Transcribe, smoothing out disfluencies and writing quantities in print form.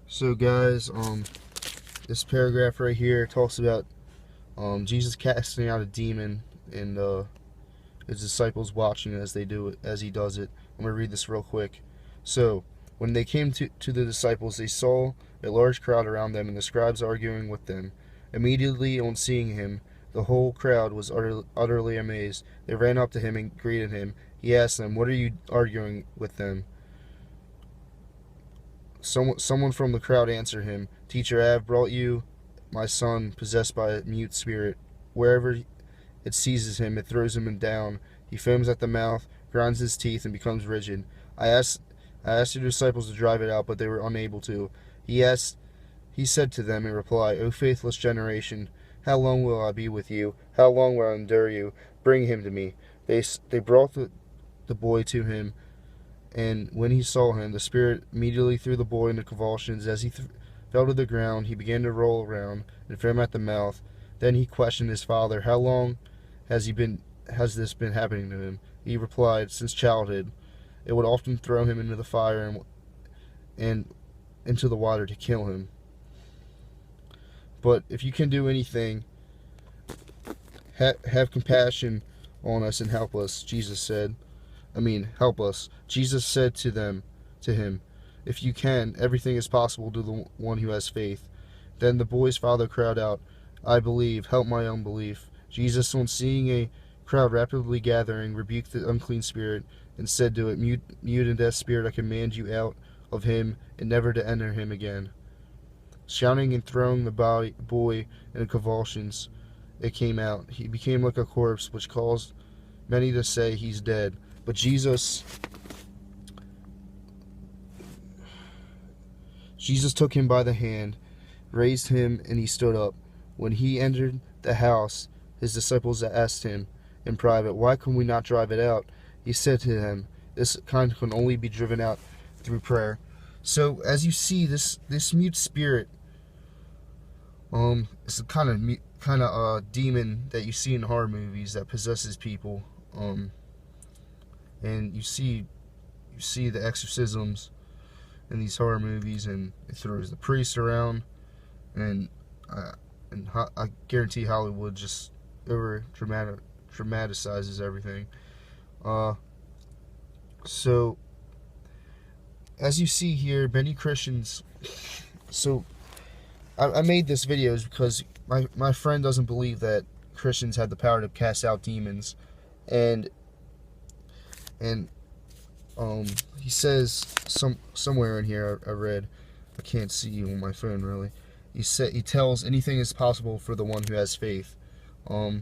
So guys, this paragraph right here talks about Jesus casting out a demon and his disciples watching as they do it, as he does it. I'm gonna read this real quick. So when they came to the disciples, they saw a large crowd around them and the scribes arguing with them. Immediately on seeing him, the whole crowd was utterly amazed. They ran up to him and greeted him. He asked them, "What are you arguing with them?" Someone from the crowd answered him, "Teacher, I have brought you my son possessed by a mute spirit. Wherever it seizes him, it throws him down. He foams at the mouth, grinds his teeth, and becomes rigid. I asked your disciples to drive it out, but they were unable to." He said to them in reply, "O faithless generation, how long will I be with you? How long will I endure you? Bring him to me." They brought the boy to him. And when he saw him, the spirit immediately threw the boy into convulsions. As he fell to the ground, he began to roll around and foam at the mouth. Then he questioned his father, "How long has this been happening to him?" He replied, "Since childhood. It would often throw him into the fire and into the water to kill him. But if you can do anything, have compassion on us and help us," Jesus said. Help us. Jesus said to him, "If you can, everything is possible to the one who has faith." Then the boy's father cried out, "I believe, help my unbelief." Jesus, on seeing a crowd rapidly gathering, rebuked the unclean spirit and said to it, Mute and deaf spirit, I command you out of him and never to enter him again." Shouting and throwing the boy into convulsions, it came out. He became like a corpse, which caused many to say, "He's dead." But Jesus took him by the hand, raised him, and he stood up. When he entered the house, his disciples asked him in private, "Why can we not drive it out?" He said to them, "This kind can only be driven out through prayer." So as you see, this mute spirit, it's a kind of demon that you see in horror movies that possesses people. And you see the exorcisms in these horror movies, and it throws the priest around, and I guarantee Hollywood just over dramatizes everything. So as you see here, many Christians. So I made this video because my friend doesn't believe that Christians have the power to cast out demons, and he says somewhere in here I read, I can't see on my phone really. He tells anything is possible for the one who has faith.